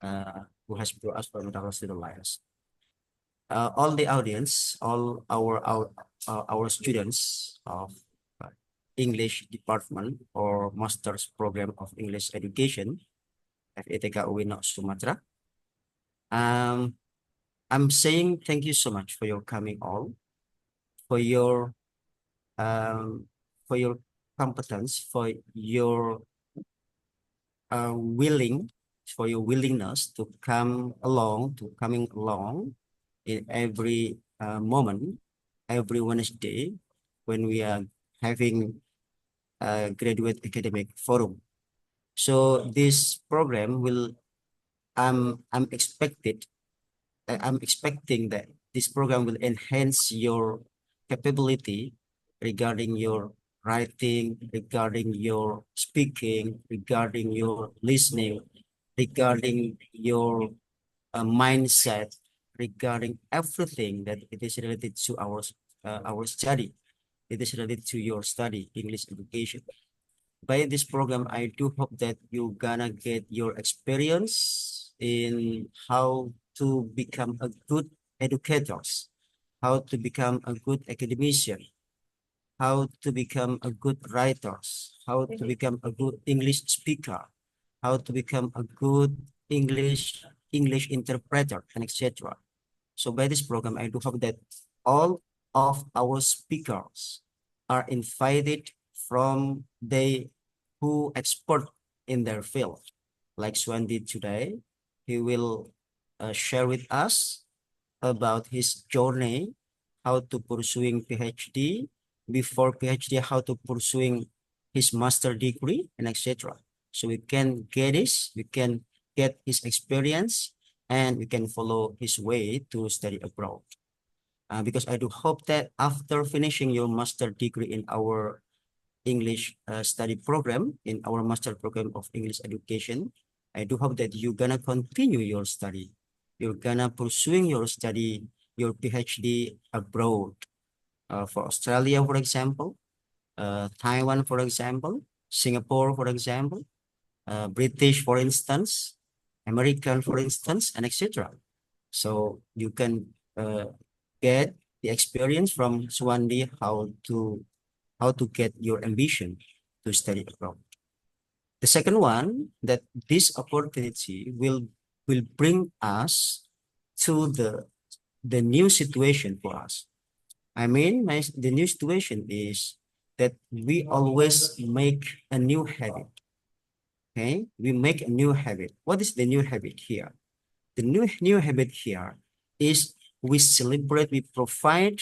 who has brought us from darkness to the light. All the audience, all our students of English department or master's program of English education, FETK UIN Sumatra. I'm saying thank you so much for your coming all, for your um, for your competence, for your willing, for your willingness to coming along in every moment, every Wednesday when we are having a graduate academic forum. So this program will, I'm expecting that this program will enhance your capability regarding your writing, regarding your speaking, regarding your listening, regarding your mindset, regarding everything that it is related to our study. It is related to your study, English education. By this program, I do hope that you're gonna get your experience in how to become a good educators, how to become a good academician, how to become a good writers, how to become a good English speaker, how to become a good English interpreter, and etc. So by this program, I do hope that all of our speakers are invited from they who expert in their field. Like Swan did today, he will share with us about his journey, how to pursuing PhD, before PhD, how to pursuing his master degree, and etc. So we can get this, we can get his experience, and we can follow his way to study abroad. Because I do hope that after finishing your master degree in our English study program, in our master program of English education, I do hope that you're gonna continue your study. You're gonna pursuing your study, your PhD abroad, for Australia, for example, Taiwan, for example, Singapore, for example, British, for instance, American, for instance, and etc. So you can get the experience from Swandi how to get your ambition to study abroad. The second one, that this opportunity will bring us to the new situation for us. I mean, the new situation is that we always make a new habit. Okay, we make a new habit. What is the new habit here? The new habit here is we celebrate, we provide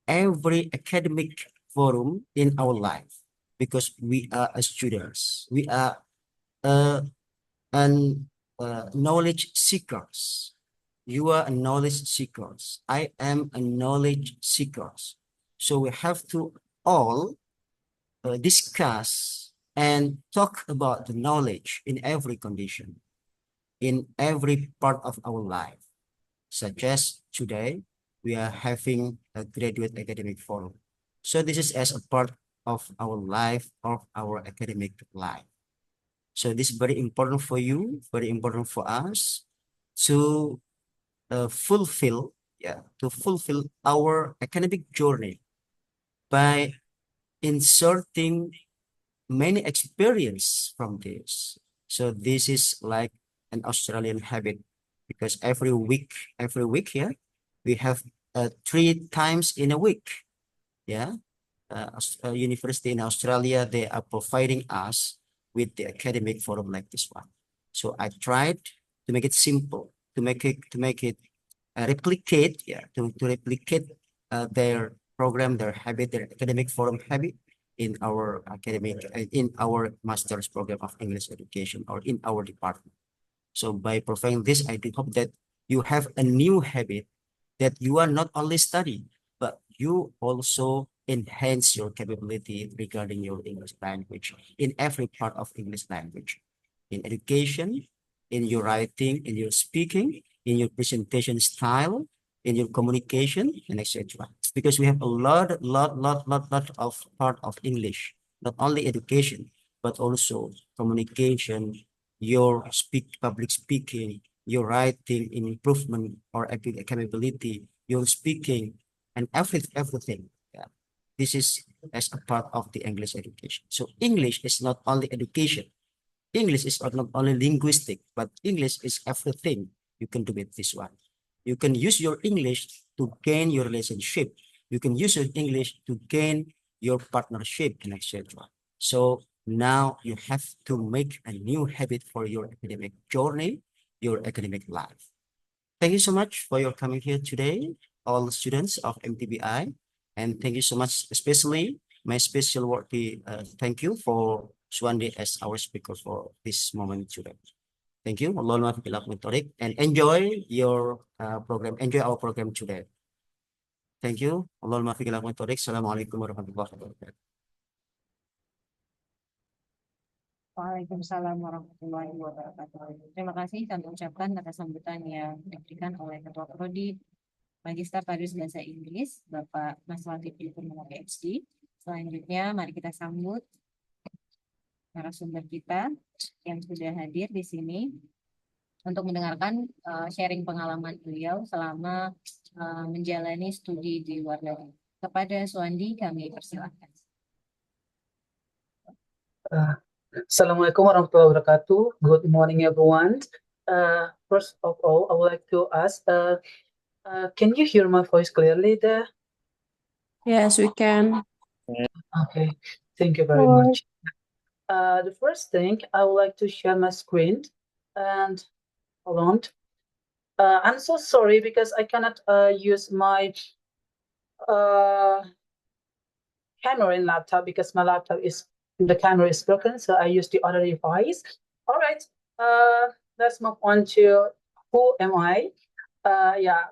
every academic forum in our life because we are a students. We are uh, an knowledge seekers. You are a knowledge seekers. I am a knowledge seekers. So we have to all discuss and talk about the knowledge in every condition, in every part of our life. Such as today, we are having a graduate academic forum. So this is as a part of our life, of our academic life. So this is very important for you, very important for us to fulfill, to fulfill our academic journey by inserting many experience from this. So this is like an Australian habit because every week, yeah, we have 3 times in a week, yeah. University in Australia, they are providing us with the academic forum like this one. So I tried to make it simple, to make it replicate, to replicate their program, their habit, their academic forum habit in our in our master's program of English education or in our department. So by providing this, I do hope that you have a new habit that you are not only studying, but you also enhance your capability regarding your English language in every part of English language, in education, in your writing, in your speaking, in your presentation style, in your communication, and etc. Because we have a lot of part of English, not only education, but also communication, your public speaking, your writing improvement or capability, your speaking, and everything. Yeah. This is as a part of the English education. So English is not only education. English is not only linguistic, but English is everything you can do with this one. You can use your English to gain your relationship. You can use your English to gain your partnership and etc. So now you have to make a new habit for your academic journey, your academic life. Thank you so much for your coming here today, all students of MTBI. And thank you so much, especially my special worthy thank you for Swandi as our speaker for this moment today. Thank you. Allahul Muwaffiq ila aqwamit thoriq. And enjoy your program. Enjoy our program today. Thank you. Allahul Muwaffiq ila aqwamit thoriq. Assalamualaikum warahmatullahi wabarakatuh. Waalaikumsalam warahmatullahi wabarakatuh. Terima kasih kami ucapkan atas sambutan yang diberikan oleh Ketua Prodi Magister Paris Bahasa Inggris, Bapak Mas Latif Purnomo PhD. Selanjutnya, mari kita sambut narasumber kita yang sudah hadir di sini untuk mendengarkan sharing pengalaman beliau selama menjalani studi di luar negeri. Kepada Suwandi, kami persilahkan. Assalamualaikum warahmatullahi wabarakatuh. Good morning, everyone. First of all, I would like to ask, can you hear my voice clearly there? Yes, we can. Okay, thank you very much. The first thing, I would like to share my screen and hold on. I'm so sorry because I cannot use my camera in laptop because my laptop the camera is broken, so I use the other device. All right, let's move on to who am I?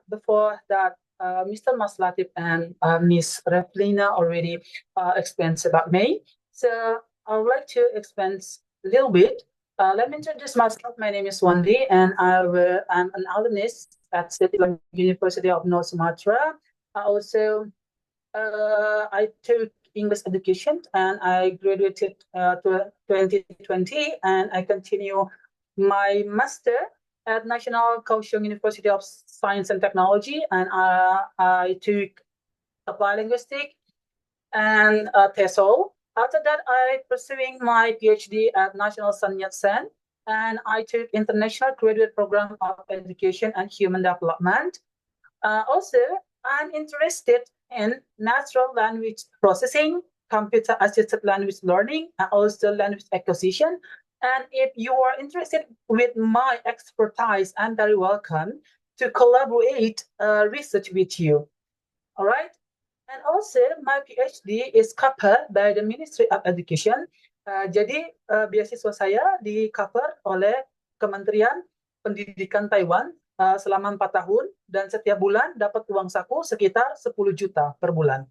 Before that, Mr. Mas Latif and Miss Reflina already explained about me. So I would like to explain a little bit. Let me introduce myself. My name is Wandi, and I'm an alumnus at State University of North Sumatra. I took English education and I graduated 2020, and I continue my master at National Kaohsiung University of Science and Technology, and I took applied linguistics and TESOL. After that, I pursuing my PhD at National Sun Yat-sen, and I took International Graduate Program of Education and Human Development. Also, I'm interested in natural language processing, computer-assisted language learning, and also language acquisition. And if you are interested with my expertise, I'm very welcome to collaborate research with you. All right. And also, my PhD is covered by the Ministry of Education. Jadi, beasiswa saya di-cover oleh Kementerian Pendidikan Taiwan selama 4 tahun, dan setiap bulan dapat uang saku sekitar 10 juta per bulan.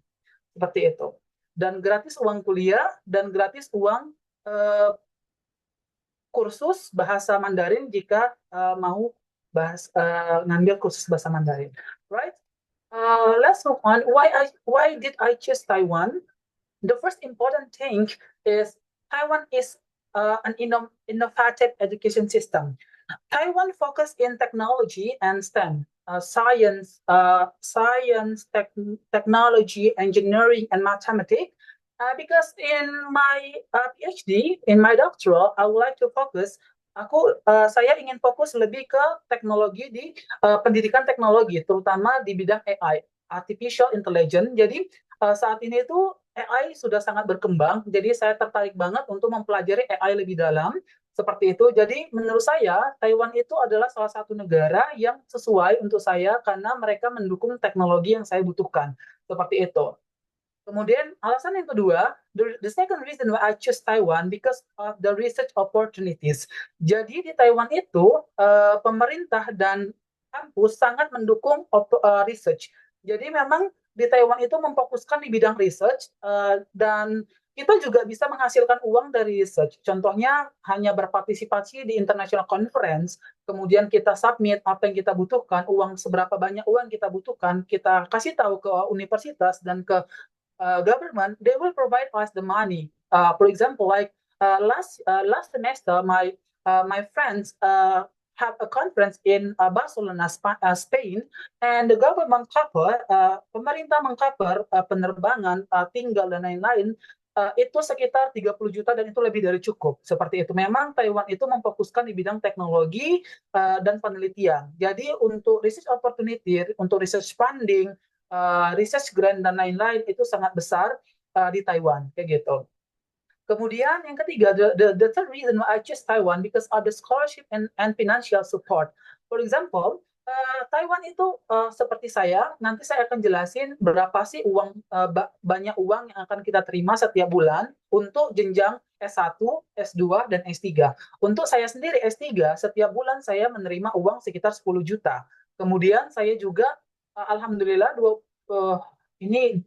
Seperti itu. Dan gratis uang kuliah, dan gratis uang kursus bahasa Mandarin jika mau ngambil kursus bahasa Mandarin. Right? Let's move on. Why did I choose Taiwan? The first important thing is Taiwan is an innovative education system. Taiwan focus in technology and STEM, science, technology, engineering, and mathematics. Because in my PhD, in my doctoral, I would like to focus. Saya ingin fokus lebih ke teknologi di pendidikan teknologi, terutama di bidang AI, artificial intelligence. Jadi saat ini itu AI sudah sangat berkembang, jadi saya tertarik banget untuk mempelajari AI lebih dalam. Seperti itu. Jadi menurut saya Taiwan itu adalah salah satu negara yang sesuai untuk saya karena mereka mendukung teknologi yang saya butuhkan. Seperti itu. Kemudian alasan yang kedua, the second reason why I choose Taiwan because of the research opportunities. Jadi di Taiwan itu pemerintah dan kampus sangat mendukung research. Jadi memang di Taiwan itu memfokuskan di bidang research dan kita juga bisa menghasilkan uang dari research. Contohnya hanya berpartisipasi di international conference, kemudian kita submit apa yang kita butuhkan, seberapa banyak uang yang kita butuhkan, kita kasih tahu ke universitas dan ke government, they will provide us the money. For example, like last semester, my my friends have a conference in Barcelona, Spain, and the government cover, pemerintah mengcover penerbangan, tinggal dan lain-lain, itu sekitar 30 juta dan itu lebih dari cukup. Seperti itu. Memang Taiwan itu memfokuskan di bidang teknologi dan penelitian. Jadi untuk research opportunity, untuk research funding, research grant dan lain-lain itu sangat besar di Taiwan, kayak gitu. Kemudian yang ketiga, the third reason why I choose Taiwan because of the scholarship and financial support. For example, Taiwan itu seperti saya, nanti saya akan jelasin berapa sih uang, banyak uang yang akan kita terima setiap bulan untuk jenjang S1, S2, dan S3. Untuk saya sendiri S3, setiap bulan saya menerima uang sekitar 10 juta. Kemudian saya juga, alhamdulillah, ini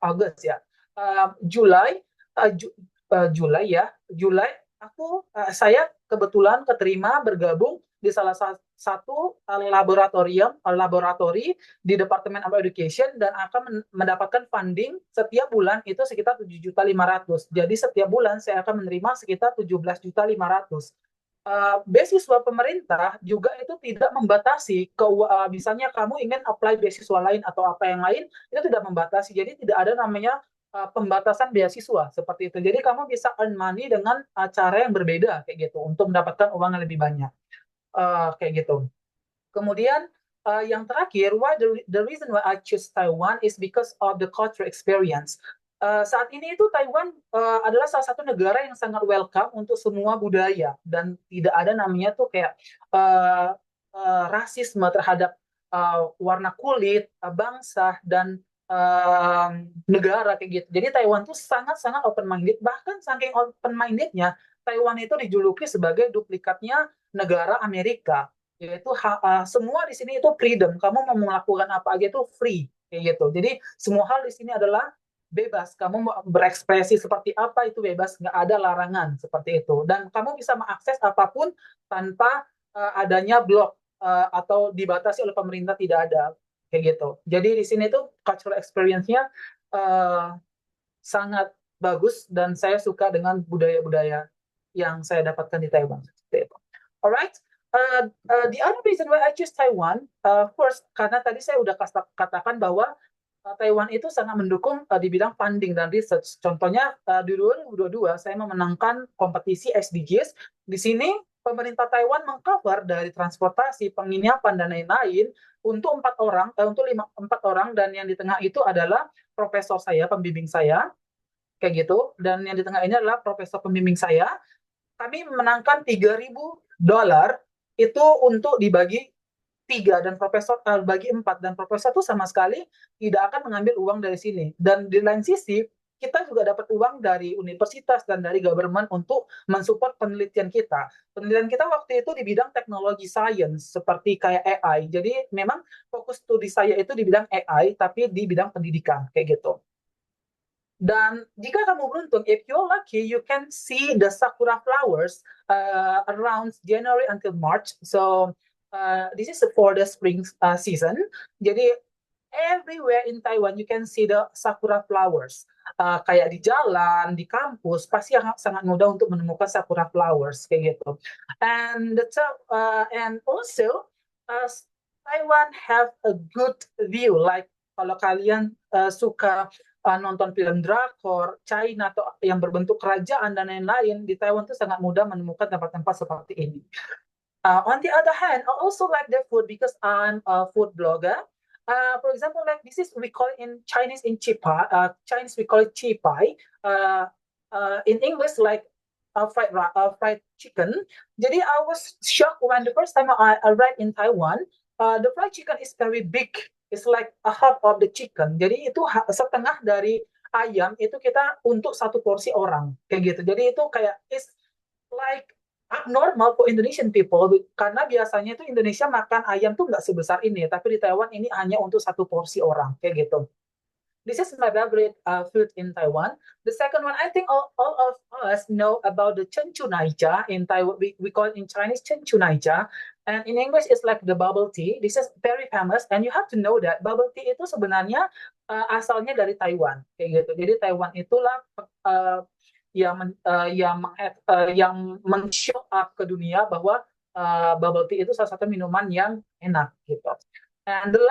Agustus ya, Julai saya kebetulan keterima bergabung di salah satu laboratori di Department of Education dan akan mendapatkan funding setiap bulan itu sekitar 7.500.000. Jadi setiap bulan saya akan menerima sekitar 17.500.000. Beasiswa pemerintah juga itu tidak membatasi, misalnya kamu ingin apply beasiswa lain atau apa yang lain, itu tidak membatasi. Jadi tidak ada namanya pembatasan beasiswa seperti itu. Jadi kamu bisa earn money dengan cara yang berbeda kayak gitu untuk mendapatkan uang yang lebih banyak kayak gitu. Kemudian yang terakhir, the reason why I choose Taiwan is because of the cultural experience. Saat ini itu Taiwan adalah salah satu negara yang sangat welcome untuk semua budaya dan tidak ada namanya tuh kayak rasisme terhadap warna kulit, bangsa dan negara kayak gitu. Jadi Taiwan tuh sangat-sangat open minded, bahkan saking open mindednya Taiwan itu dijuluki sebagai duplikatnya negara Amerika, yaitu semua di sini itu freedom, kamu mau melakukan apa aja itu free kayak gitu. Jadi semua hal di sini adalah bebas, kamu mau berekspresi seperti apa itu bebas, nggak ada larangan seperti itu, dan kamu bisa mengakses apapun tanpa adanya blok atau dibatasi oleh pemerintah, tidak ada kayak gitu. Jadi di sini tuh cultural experience-nya sangat bagus dan saya suka dengan budaya-budaya yang saya dapatkan di Taiwan. Alright, the other reason why I choose Taiwan, first karena tadi saya udah katakan bahwa Taiwan itu sangat mendukung di bidang funding dan research. Contohnya di 2022 saya memenangkan kompetisi SDGs. Di sini pemerintah Taiwan mengcover dari transportasi, penginapan dan lain-lain untuk 4 orang, dan yang di tengah itu adalah profesor saya, pembimbing saya, kayak gitu. Dan yang di tengah ini adalah profesor pembimbing saya. Kami memenangkan $3.000 itu untuk dibagi 3 dan profesor bagi 4, dan profesor itu sama sekali tidak akan mengambil uang dari sini. Dan di lain sisi kita juga dapat uang dari universitas dan dari government untuk mensupport penelitian kita. Penelitian kita waktu itu di bidang teknologi science seperti kayak AI. Jadi memang fokus studi saya itu di bidang AI tapi di bidang pendidikan kayak gitu. Dan jika kamu beruntung, if you're lucky, you can see the sakura flowers around January until March. So this is for the spring season. Jadi everywhere in Taiwan you can see the sakura flowers. Kayak di jalan, di kampus, pasti sangat mudah untuk menemukan sakura flowers kayak gitu. And also Taiwan have a good view. Like kalau kalian suka nonton film drakor, China atau yang berbentuk kerajaan dan lain-lain, di Taiwan itu sangat mudah menemukan tempat-tempat seperti ini. On the other hand, I also like the food because I'm a food blogger. For example, like this is we call it in Chinese in chipai. Chinese we call it chipai. In English like fried chicken. Jadi I was shocked when the first time I arrived in Taiwan. The fried chicken is very big. It's like a half of the chicken. Jadi itu setengah dari ayam itu kita untuk satu porsi orang kayak gitu. Jadi itu kayak it's like abnormal for Indonesian people karena biasanya itu Indonesia makan ayam tuh nggak sebesar ini, tapi di Taiwan ini hanya untuk satu porsi orang kayak gitu. This is my favorite food in Taiwan. The second one, I think all of us know about the chenchunaicha in Taiwan. We call it in Chinese chenchunaicha, and in English it's like the bubble tea. This is very famous, and you have to know that bubble tea itu sebenarnya asalnya dari Taiwan, kayak gitu. Jadi Taiwan itulah yang men-show up ke dunia bahwa bubble tea itu salah satu minuman yang enak gitu. And the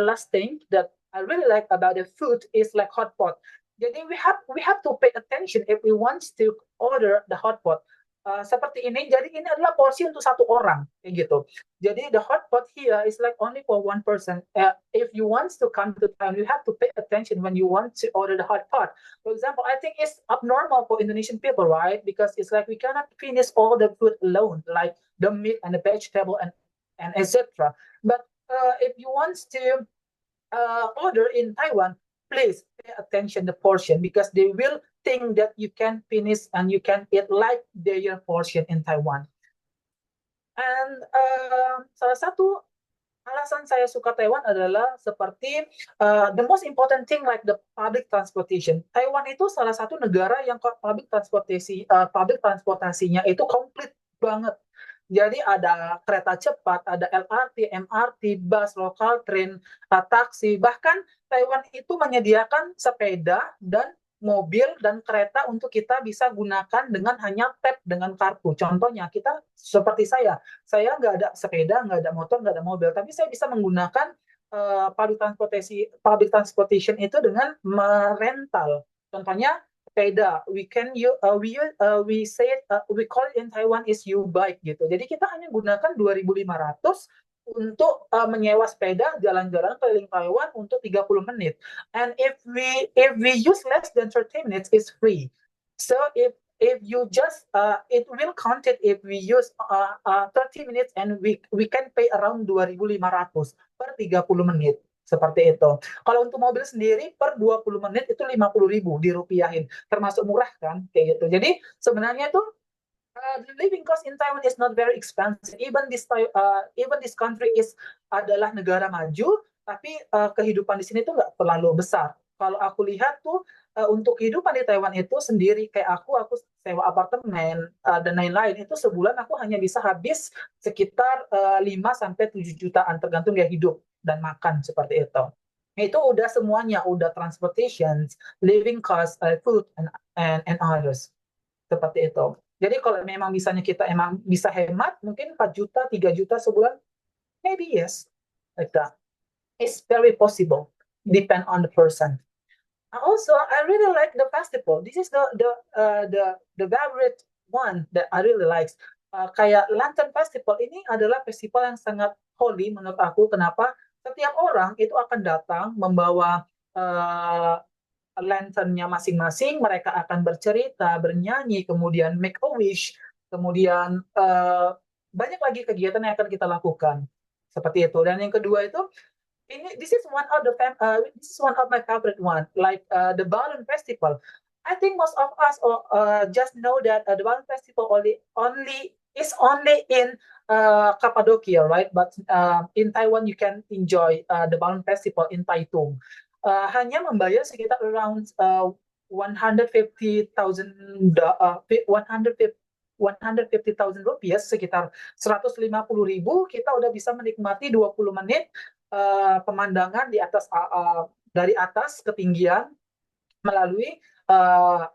last thing that I really like about the food is like hot pot. Jadi we have to pay attention if we want to order the hot pot. Seperti ini, jadi ini adalah porsi untuk satu orang, kayak gitu. Jadi the hot pot here is like only for one person. If you want to come to town, you have to pay attention when you want to order the hot pot. For example, I think it's abnormal for Indonesian people, right? Because it's like we cannot finish all the food alone, like the meat and the vegetable and etc. But if you want to order in Taiwan, please pay attention the portion because they will think that you can finish and you can eat like their portion in Taiwan. And salah satu alasan saya suka Taiwan adalah seperti the most important thing like the public transportation. Taiwan itu salah satu negara yang public transportasinya itu komplit banget. Jadi ada kereta cepat, ada LRT, MRT, bus, lokal, train, taksi. Bahkan Taiwan itu menyediakan sepeda dan mobil dan kereta untuk kita bisa gunakan dengan hanya tap dengan kartu. Contohnya kita seperti saya nggak ada sepeda, nggak ada motor, nggak ada mobil, tapi saya bisa menggunakan public transportation itu dengan merental. Contohnya sepeda, we call it in Taiwan is U-bike gitu. Jadi kita hanya gunakan 2.500 untuk menyewa sepeda jalan-jalan keliling Taiwan untuk 30 menit. And if we use less than 30 minutes, it's free. So if you just it will count it if we use 30 minutes and we can pay around 2.500 per 30 menit. Seperti itu. Kalau untuk mobil sendiri per 20 menit itu 50.000 dirupiahin. Termasuk murah kan? Kayak gitu. Jadi sebenarnya itu the living cost in Taiwan is not very expensive. Even this country adalah negara maju, tapi kehidupan di sini tuh nggak terlalu besar. Kalau aku lihat tuh untuk kehidupan di Taiwan itu sendiri kayak aku sewa apartemen dan lain-lain itu sebulan aku hanya bisa habis sekitar 5-7 jutaan tergantung gaya hidup dan makan seperti itu. Itu udah semuanya, udah transportation, living cost, food and others. Seperti itu. Jadi kalau memang misalnya kita emang bisa hemat, mungkin 4 juta, 3 juta sebulan, maybe yes, like that. It's very possible, depend on the person. Also, I really like the festival. This is the favorite one that I really like. Kayak Lantern Festival ini adalah festival yang sangat holy menurut aku. Kenapa? Setiap orang itu akan datang membawa lanternnya masing-masing, mereka akan bercerita, bernyanyi, kemudian make a wish, kemudian banyak lagi kegiatan yang akan kita lakukan seperti itu. Dan yang kedua itu, this is one of my favorite one, like the Balloon Festival. I think most of us just know that the Balloon Festival is only in Cappadocia, right? But in Taiwan you can enjoy the Balloon Festival in Taitung. Hanya membayar sekitar around 150,000 rupiah, sekitar 150.000, kita udah bisa menikmati 20 menit pemandangan dari atas ketinggian melalui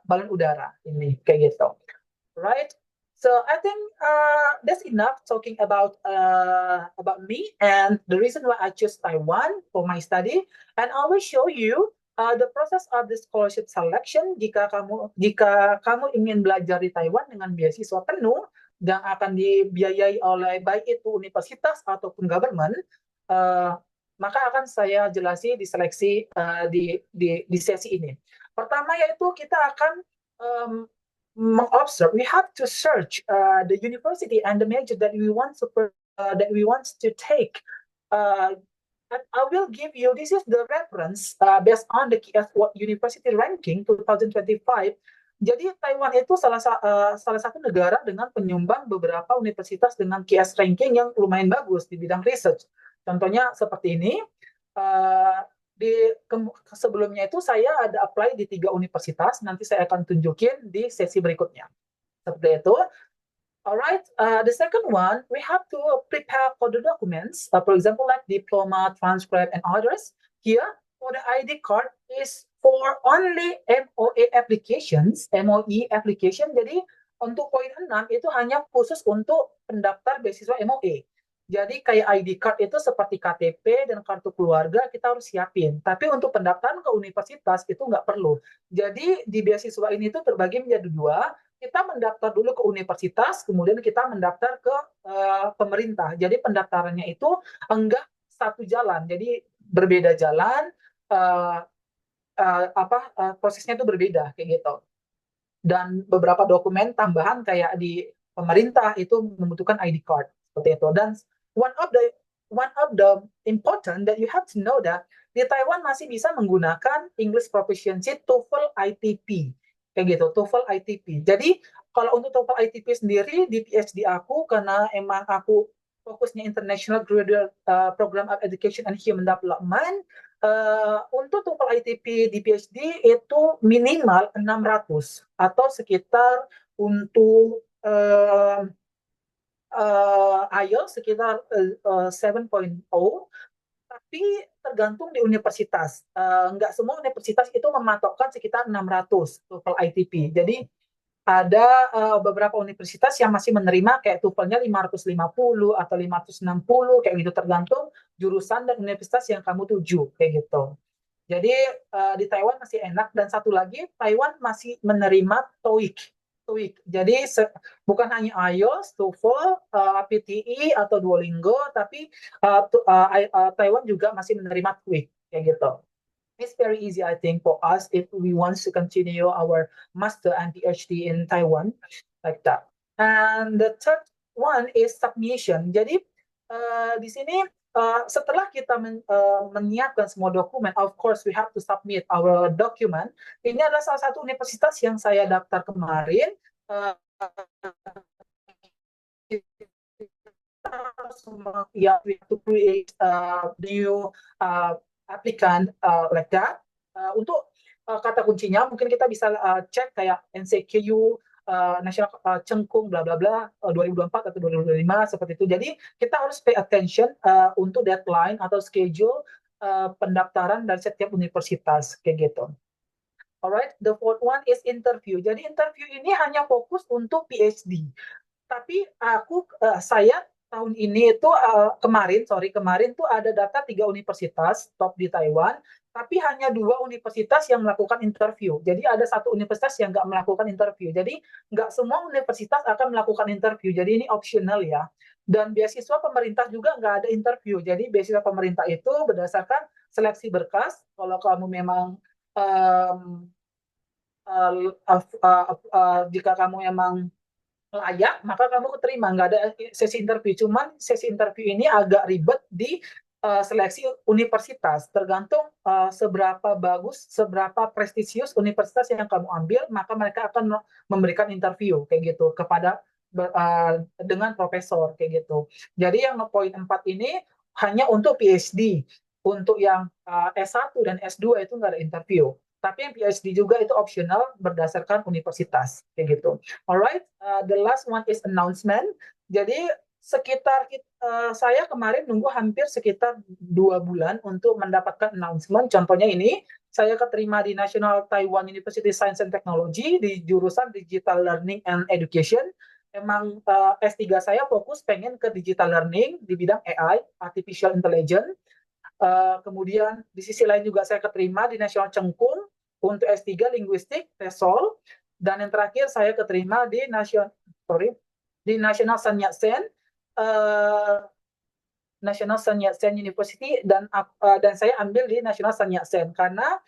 balon udara ini kayak gitu, right? So I think that's enough talking about me and the reason why I chose Taiwan for my study, and I will show you the process of the scholarship selection jika kamu ingin belajar di Taiwan dengan beasiswa penuh yang akan dibiayai oleh baik itu universitas ataupun government, maka akan saya jelasi di seleksi di sesi ini. Pertama yaitu kita akan mengobserve, we have to search the university and the major that we want to take. I will give you, this is the reference based on the QS University Ranking 2025. Jadi Taiwan itu salah satu negara dengan penyumbang beberapa universitas dengan QS ranking yang lumayan bagus di bidang research. Contohnya seperti ini. Sebelumnya itu saya ada apply di 3 universitas, nanti saya akan tunjukin di sesi berikutnya. Seperti itu. Alright, the second one, we have to prepare for the documents, for example, like diploma, transcript, and others. Here, for the ID card is For only MOE applications, MOE application, jadi untuk poin 6 itu hanya khusus untuk pendaftar beasiswa MOE. Jadi kayak ID card itu seperti KTP dan kartu keluarga kita harus siapin. Tapi untuk pendaftaran ke universitas itu nggak perlu. Jadi di beasiswa ini itu terbagi menjadi dua. Kita mendaftar dulu ke universitas, kemudian kita mendaftar ke pemerintah. Jadi pendaftarannya itu enggak satu jalan. Jadi berbeda jalan. Prosesnya itu berbeda kayak gitu. Dan beberapa dokumen tambahan kayak di pemerintah itu membutuhkan ID card seperti itu. Dan one of the important that you have to know that di Taiwan masih bisa menggunakan English Proficiency TOEFL ITP kayak gitu, TOEFL ITP. Jadi kalau untuk TOEFL ITP sendiri di PhD aku, karena emang aku fokusnya International Graduate Program of Education and Human Development, untuk TOEFL ITP di PhD itu minimal 600 atau sekitar untuk IELTS sekitar 7.0, tapi tergantung di universitas. Nggak semua universitas itu mematokkan sekitar 600 TOEFL ITP. Jadi ada beberapa universitas yang masih menerima kayak TOEFL-nya 550 atau 560 kayak gitu, tergantung jurusan dan universitas yang kamu tuju kayak gitu. Jadi di Taiwan masih enak. Dan satu lagi, Taiwan masih menerima TOEIC. Jadi bukan hanya IELTS, TOEFL, PTE atau Duolingo, tapi Taiwan juga masih menerima TOEIC kayak gitu. It's very easy, I think, for us if we want to continue our master and PhD in Taiwan, like that. And the third one is submission. Jadi di sini setelah kita menyiapkan semua dokumen, of course we have to submit our document. Ini adalah salah satu universitas yang saya daftar kemarin. Yeah, we have to create new applicant like that. Untuk kata kuncinya mungkin kita bisa cek kayak NCQU, National Cengkung bla bla bla 2024 atau 2025 seperti itu. Jadi kita harus pay attention untuk deadline atau schedule pendaftaran dari setiap universitas kayak gitu. Alright, the fourth one is interview. Jadi interview ini hanya fokus untuk PhD. Tapi saya tahun ini itu kemarin tuh ada data 3 universitas top di Taiwan, tapi hanya 2 universitas yang melakukan interview. Jadi ada 1 universitas yang nggak melakukan interview. Jadi nggak semua universitas akan melakukan interview. Jadi ini optional ya. Dan beasiswa pemerintah juga nggak ada interview. Jadi beasiswa pemerintah itu berdasarkan seleksi berkas. Kalau kamu memang jika kamu memang layak, maka kamu keterima. Nggak ada sesi interview. Cuman sesi interview ini agak ribet di seleksi universitas. Tergantung seberapa bagus, seberapa prestisius universitas yang kamu ambil, maka mereka akan memberikan interview kayak gitu kepada dengan profesor kayak gitu. Jadi yang poin 4 ini hanya untuk PhD. Untuk yang S1 dan S2 itu nggak ada interview. Tapi yang PhD juga itu optional berdasarkan universitas kayak gitu. Alright, the last one is announcement. Jadi sekitar saya kemarin nunggu hampir sekitar 2 bulan untuk mendapatkan announcement. Contohnya ini, saya keterima di National Taiwan University Science and Technology di jurusan Digital Learning and Education. Emang S3 saya fokus pengen ke digital learning di bidang AI, Artificial Intelligence. Kemudian di sisi lain juga saya keterima di National Cengkung untuk S3 Linguistik, TESOL. Dan yang terakhir saya keterima di National Sun Yat-sen, National Sun Yat-sen University, dan saya ambil di National Sun Yat-sen karena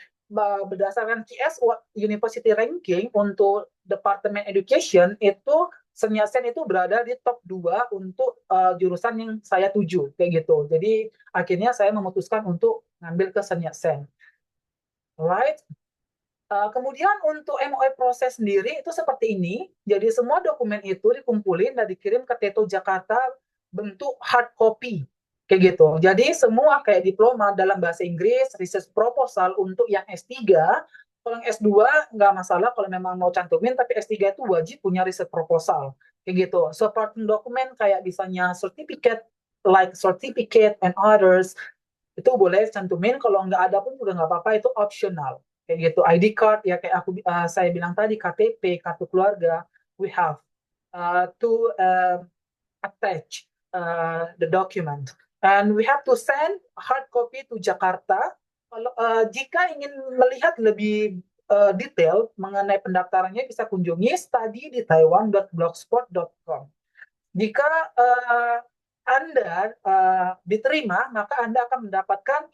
berdasarkan QS University Ranking untuk Departemen Education itu Sun Yat-sen itu berada di top 2 untuk jurusan yang saya tuju kayak gitu. Jadi akhirnya saya memutuskan untuk ngambil ke Sun Yat-sen. Alright. Kemudian untuk MOE proses sendiri itu seperti ini. Jadi semua dokumen itu dikumpulin dan dikirim ke Teto Jakarta bentuk hard copy kayak gitu. Jadi semua kayak diploma dalam bahasa Inggris, research proposal untuk yang S3. Kalau yang S2 nggak masalah kalau memang mau cantumin, tapi S3 itu wajib punya research proposal kayak gitu. Supporting dokumen kayak misalnya certificate, like certificate and others, itu boleh cantumin. Kalau nggak ada pun juga nggak apa-apa, itu optional kayak gitu. ID card ya kayak saya bilang tadi, KTP, kartu keluarga, we have to attach the document and we have to send hard copy to Jakarta. Kalau jika ingin melihat lebih detail mengenai pendaftarannya bisa kunjungi study.taiwan.blogspot.com. Jika Anda diterima, maka Anda akan mendapatkan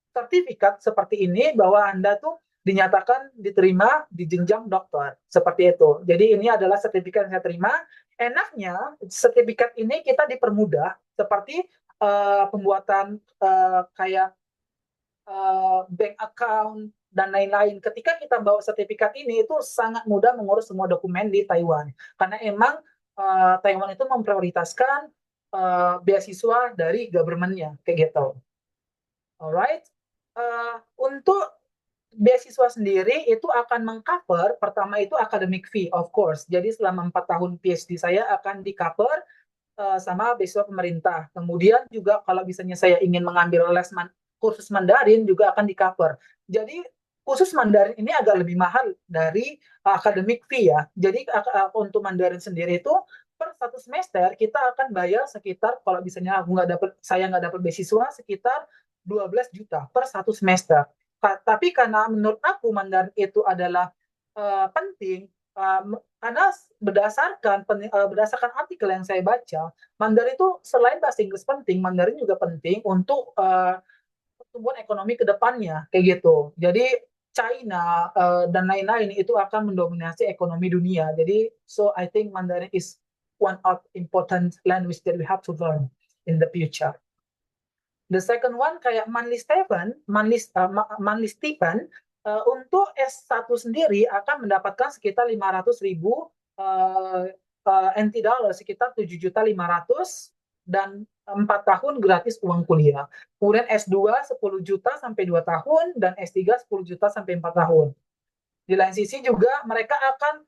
sertifikat seperti ini bahwa Anda tuh dinyatakan diterima di jenjang dokter, seperti itu. Jadi ini adalah sertifikat yang saya terima. Enaknya sertifikat ini kita dipermudah seperti pembuatan kayak bank account dan lain-lain. Ketika kita bawa sertifikat ini itu sangat mudah mengurus semua dokumen di Taiwan karena emang Taiwan itu memprioritaskan beasiswa dari government-nya kayak gitu. Alright, untuk beasiswa sendiri itu akan mengcover pertama itu academic fee of course. Jadi selama 4 tahun PhD saya akan di cover sama beasiswa pemerintah. Kemudian juga kalau misalnya saya ingin mengambil kursus Mandarin juga akan di cover. Jadi kursus Mandarin ini agak lebih mahal dari academic fee ya. Jadi untuk Mandarin sendiri itu per satu semester kita akan bayar sekitar kalau misalnya saya nggak dapat beasiswa sekitar 12 juta per satu semester. Tapi karena menurut aku Mandarin itu adalah penting karena berdasarkan artikel yang saya baca, Mandarin itu selain bahasa Inggris penting, Mandarin juga penting untuk pertumbuhan ekonomi ke depannya, kayak gitu. Jadi China dan lain-lain itu akan mendominasi ekonomi dunia. Jadi, so I think Mandarin is one of important language that we have to learn in the future. The second one kayak monthly stipend untuk S1 sendiri akan mendapatkan sekitar 500.000 NT dollar, sekitar 7.500.000 dan 4 tahun gratis uang kuliah. Kemudian S2 10 juta sampai 2 tahun dan S3 10 juta sampai 4 tahun. Di lain sisi juga mereka akan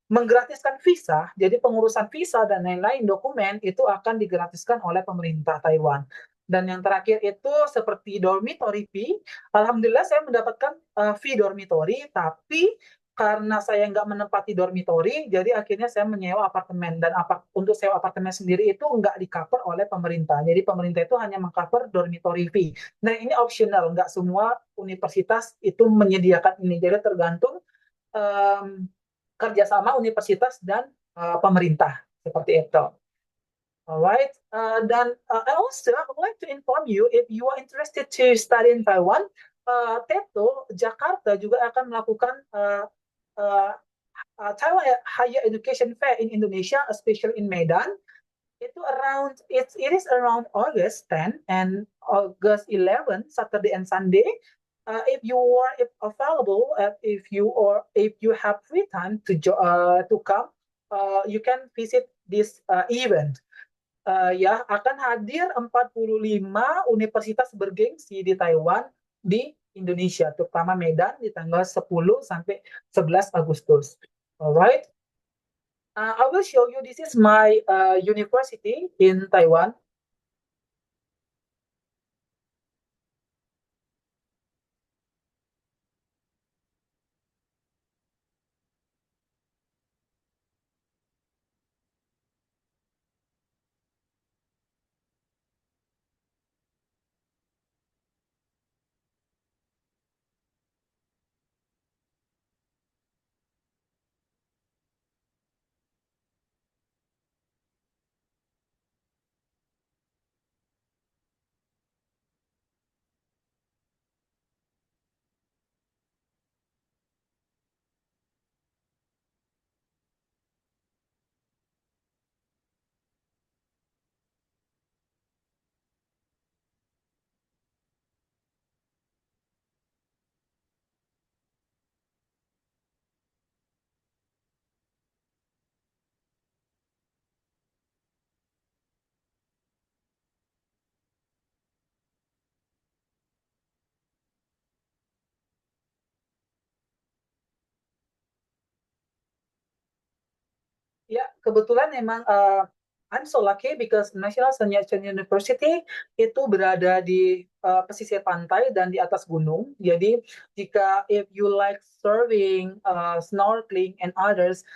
menggratiskan visa, jadi pengurusan visa dan lain-lain dokumen itu akan digratiskan oleh pemerintah Taiwan. Dan yang terakhir itu seperti dormitory fee, alhamdulillah saya mendapatkan fee dormitory, tapi karena saya nggak menempati dormitory, jadi akhirnya saya menyewa apartemen. Dan untuk sewa apartemen sendiri itu nggak di-cover oleh pemerintah. Jadi pemerintah itu hanya meng-cover dormitory fee. Nah ini optional, nggak semua universitas itu menyediakan ini. Jadi tergantung kerjasama universitas dan pemerintah, seperti itu. Alright, dan I also would like to inform you if you are interested to study in Taiwan, TETO Jakarta juga akan melakukan Taiwan Higher Education Fair in Indonesia, especially in Medan. It is around August 10 and August 11, Saturday and Sunday. If you are available, if you have free time to come, you can visit this event. Ya, akan hadir 45 universitas bergengsi di Taiwan di Indonesia, terutama Medan di tanggal 10 sampai 11 Agustus. Alright. I will show you, this is my university in Taiwan. Ya, kebetulan memang I'm so lucky because National Sun Yat-sen University itu berada di pesisir pantai dan di atas gunung. Jadi jika if you like surfing, snorkeling and others,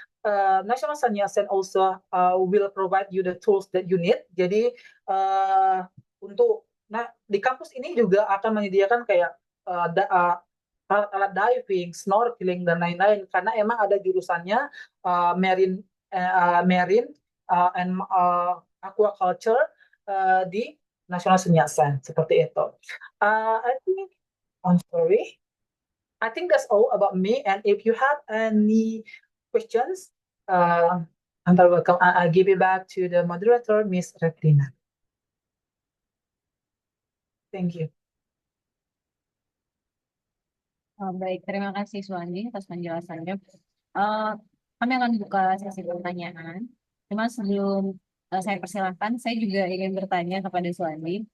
National Sun Yat-sen also will provide you the tools that you need. Jadi di kampus ini juga akan menyediakan kayak alat diving, snorkeling dan lain-lain karena emang ada jurusannya marine and aquaculture di National Sun Yat-sen seperti itu. I think I'm sorry. I think that's all about me. And if you have any questions, I'm very welcome. I'll give it back to the moderator, Miss Reklina. Thank you. Baik, terima kasih Suwandi atas penjelasannya. Kami akan buka sesi pertanyaan. Cuma sebelum saya persilahkan, saya juga ingin bertanya kepada Suwandi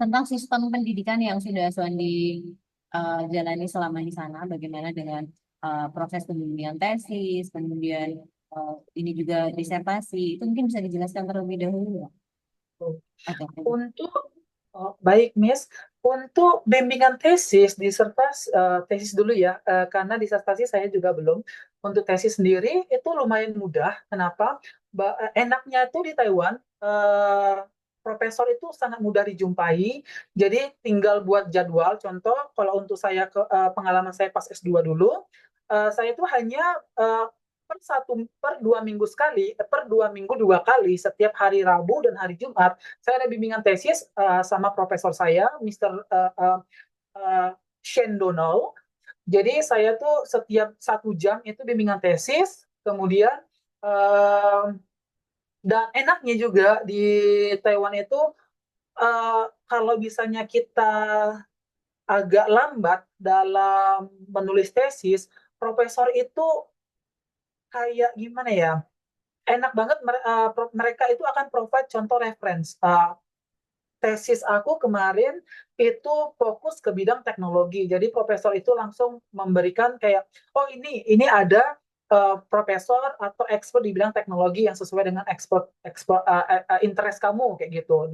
tentang sistem pendidikan yang sudah Suwandi jalani selama di sana. Bagaimana dengan proses pembimbingan tesis, kemudian ini juga disertasi. Itu mungkin bisa dijelaskan terlebih dahulu. Baik, Miss. Untuk bimbingan tesis, tesis dulu ya, karena disertasi saya juga belum. Untuk tesis sendiri itu lumayan mudah. Kenapa? Enaknya itu di Taiwan, profesor itu sangat mudah dijumpai. Jadi tinggal buat jadwal. Contoh, kalau untuk saya pengalaman saya pas S2 dulu, saya itu hanya per 2 minggu sekali, per 2 minggu 2 kali, setiap hari Rabu dan hari Jumat, saya ada bimbingan tesis sama profesor saya, Mr. Shane Donald. Jadi saya tuh setiap 1 jam itu bimbingan tesis, kemudian dan enaknya juga di Taiwan itu kalau misalnya kita agak lambat dalam menulis tesis, profesor itu kayak gimana ya, enak banget mereka itu akan provide contoh reference. Tesis aku kemarin itu fokus ke bidang teknologi, jadi profesor itu langsung memberikan kayak, oh ini ada profesor atau expert di bidang teknologi yang sesuai dengan interest kamu kayak gitu.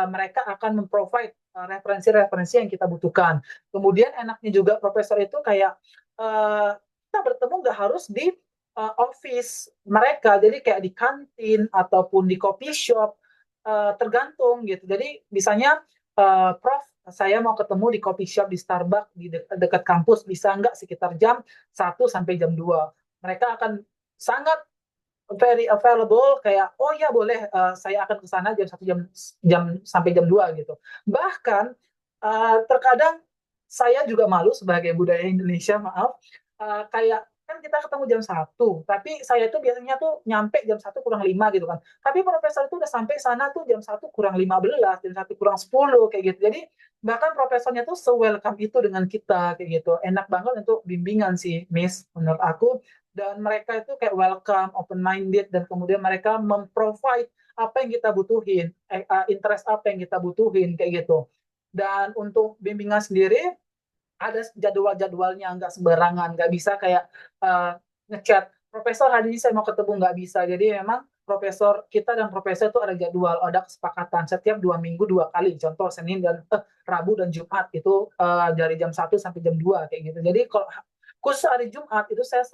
Mereka akan memprovide referensi-referensi yang kita butuhkan. Kemudian enaknya juga profesor itu kayak kita bertemu nggak harus di office mereka, jadi kayak di kantin ataupun di coffee shop, tergantung gitu. Jadi misalnya Prof, saya mau ketemu di coffee shop di Starbucks di dekat kampus, bisa nggak sekitar jam 1 sampai jam 2. Mereka akan sangat very available, kayak oh ya boleh, saya akan ke sana jam 1 jam sampai jam 2 gitu. Bahkan terkadang saya juga malu sebagai budaya Indonesia, maaf, kayak kan kita ketemu jam 1, tapi saya tuh biasanya tuh nyampe jam 1 kurang 5 gitu kan. Tapi profesor itu udah sampai sana tuh jam 1 kurang 15, jam 1 kurang 10 kayak gitu. Jadi bahkan profesornya tuh se-welcome itu dengan kita kayak gitu. Enak banget untuk bimbingan sih, Miss, menurut aku. Dan mereka itu kayak welcome, open-minded, dan kemudian mereka memprovide apa yang kita butuhin, interest apa yang kita butuhin kayak gitu. Dan untuk bimbingan sendiri, ada jadwal-jadwalnya, nggak sembarangan, nggak bisa kayak ngechat, Profesor hari ini saya mau ketemu, nggak bisa. Jadi memang kita dan profesor itu ada jadwal, ada kesepakatan setiap 2 minggu 2 kali, contoh Senin dan Rabu dan Jumat itu dari jam 1 sampai jam 2 kayak gitu. Jadi kalau khusus hari Jumat itu saya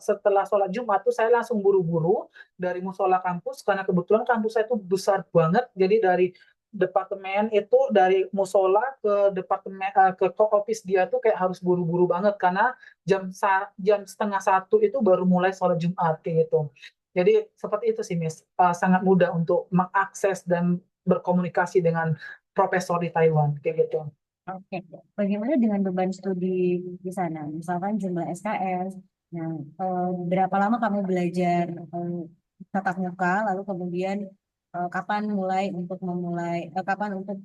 setelah sholat Jumat tuh saya langsung buru-buru dari musola kampus, karena kebetulan kampus saya itu besar banget. Jadi dari departemen itu, dari musola ke departemen ke office dia tuh kayak harus buru-buru banget, karena jam 12:30 itu baru mulai sholat Jumat kayak gitu. Jadi seperti itu sih, Miss. Sangat mudah untuk mengakses dan berkomunikasi dengan profesor di Taiwan kayak gitu. Oke, bagaimana dengan beban studi di sana? Misalkan jumlah SKS, nah, berapa lama kamu belajar tatap muka, lalu kemudian kapan untuk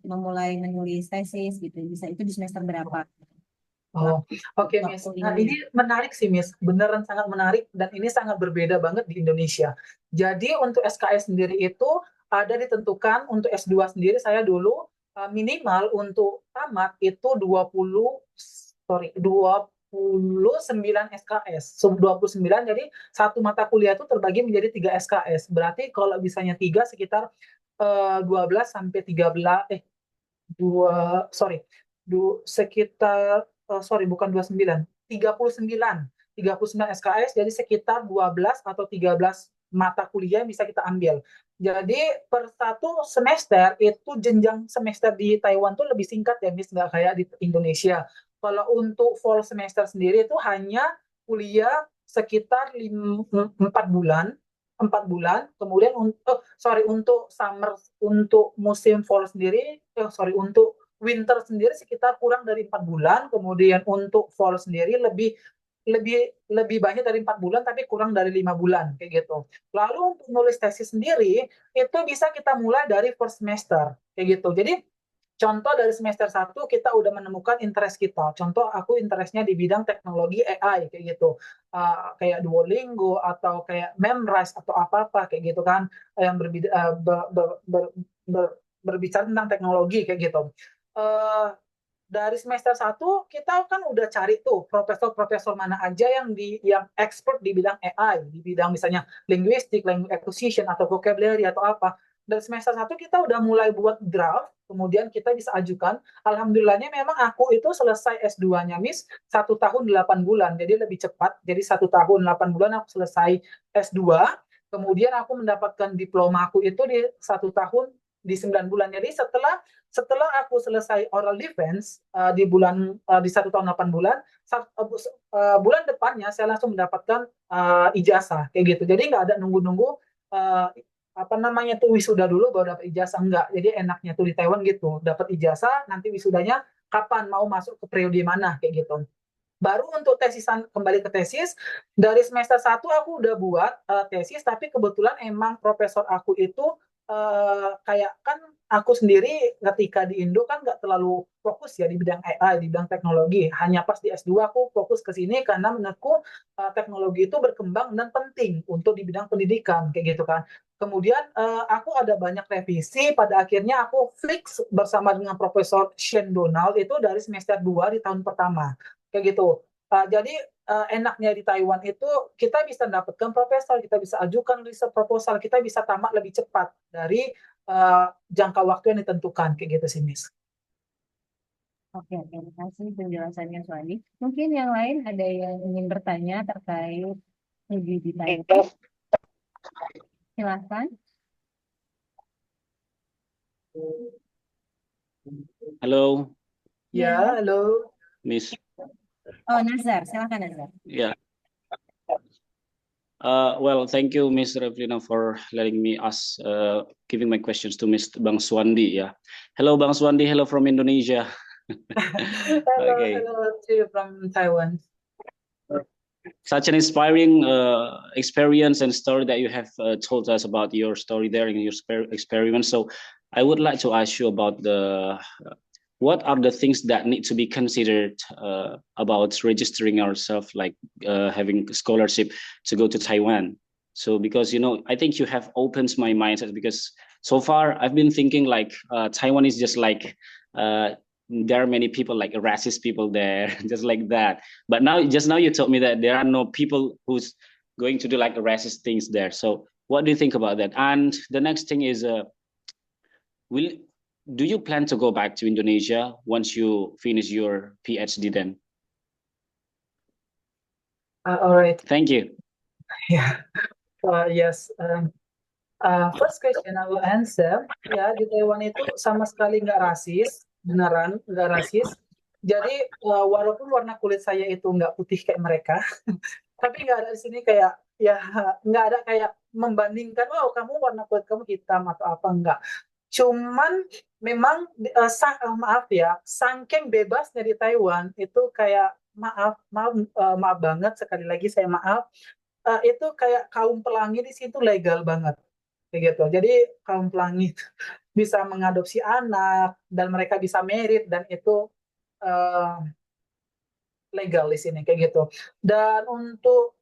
memulai menulis tesis gitu? Bisa itu di semester berapa? Oh, oke, Miss. Nah, ini menarik sih, Miss. Beneran sangat menarik, dan ini sangat berbeda banget di Indonesia. Jadi untuk SKS sendiri itu ada ditentukan. Untuk S2 sendiri saya dulu minimal untuk tamat itu 20 29 SKS, 29, jadi satu mata kuliah itu terbagi menjadi 3 SKS. Berarti kalau misalnya 3 sekitar 12 sampai 13, sekitar, bukan 29, 39 SKS, jadi sekitar 12 atau 13 mata kuliah yang bisa kita ambil. Jadi per satu semester itu jenjang semester di Taiwan tuh lebih singkat ya, Miss, nggak kayak di Indonesia. Kalau untuk fall semester sendiri itu hanya kuliah sekitar 4 bulan, 4 bulan. Kemudian untuk summer, untuk musim fall sendiri, untuk winter sendiri sekitar kurang dari 4 bulan. Kemudian untuk fall sendiri lebih lebih lebih banyak dari 4 bulan, tapi kurang dari 5 bulan kayak gitu. Lalu untuk nulis tesis sendiri itu bisa kita mulai dari first semester kayak gitu. Jadi contoh dari semester 1 kita udah menemukan interest kita. Contoh aku interestnya di bidang teknologi AI kayak gitu. Kayak Duolingo atau kayak Memrise atau apa-apa kayak gitu kan, yang berbicara tentang teknologi kayak gitu. Dari semester 1 kita kan udah cari tuh profesor-profesor mana aja yang expert di bidang AI, di bidang misalnya linguistic, language acquisition atau vocabulary atau apa. Dari semester 1 kita udah mulai buat draft, kemudian kita bisa ajukan. Alhamdulillahnya memang aku itu selesai S2-nya, Miss, 1 tahun 8 bulan, jadi lebih cepat. Jadi 1 tahun 8 bulan aku selesai S2, kemudian aku mendapatkan diploma aku itu di 1 tahun di 9 bulan. Jadi setelah aku selesai oral defense di 1 tahun 8 bulan, bulan depannya saya langsung mendapatkan ijazah kayak gitu. Jadi nggak ada nunggu-nunggu tuh wisuda dulu baru dapat ijazah, enggak. Jadi enaknya tuh di Taiwan gitu, dapat ijazah, nanti wisudanya kapan, mau masuk ke periode mana kayak gitu. Baru untuk tesisan, kembali ke tesis, dari semester 1 aku udah buat tesis, tapi kebetulan emang profesor aku itu kayak kan aku sendiri ketika di Indo kan nggak terlalu fokus ya di bidang AI, di bidang teknologi. Hanya pas di S2 aku fokus ke sini karena menurutku teknologi itu berkembang dan penting untuk di bidang pendidikan kayak gitu kan. Kemudian aku ada banyak revisi, pada akhirnya aku fix bersama dengan Profesor Shane Donald itu dari semester 2 di tahun pertama kayak gitu. Jadi enaknya di Taiwan itu kita bisa mendapatkan profesor, kita bisa ajukan riset proposal, kita bisa tamat lebih cepat dari jangka waktu yang ditentukan kayak gitu sih, Miss. Oke, terima kasih penjelasannya Suwandi. Mungkin yang lain ada yang ingin bertanya terkait studi di Taiwan? Silakan. Halo, Ya, halo. Miss. Oh, Nazar, silakan Nazar. Yeah. Well, thank you, Miss Revlina, for letting me ask, giving my questions to Miss Bang Swandi. Yeah. Hello, Bang Swandi. Hello from Indonesia. Okay. Hello to you from Taiwan. Such an inspiring experience and story that you have told us about your story there and your experiment. So I would like to ask you about what are the things that need to be considered about registering ourselves, like having scholarship to go to Taiwan? So because, I think you have opened my mindset, because so far I've been thinking like Taiwan is just like there are many people, like racist people there, just like that. But just now you told me that there are no people who's going to do like racist things there. So what do you think about that? And the next thing is, do you plan to go back to Indonesia once you finish your PhD then? All right. Thank you. Yeah. Yes. First question I will answer. Ya, di Taiwan itu sama sekali nggak rasis, beneran nggak rasis. Jadi walaupun warna kulit saya itu nggak putih kayak mereka, tapi nggak ada di sini kayak ya nggak ada kayak membandingkan, oh kamu warna kulit kamu hitam atau apa, enggak. Cuman memang maaf ya, saking bebasnya di Taiwan itu kayak maaf banget, sekali lagi saya maaf, itu kayak kaum pelangi di situ legal banget kayak gitu. Jadi kaum pelangi bisa mengadopsi anak dan mereka bisa merit, dan itu legal di sini kayak gitu. Dan untuk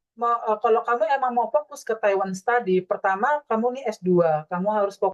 kalau kamu emang mau fokus ke Taiwan study, pertama kamu nih S2, kamu harus fokus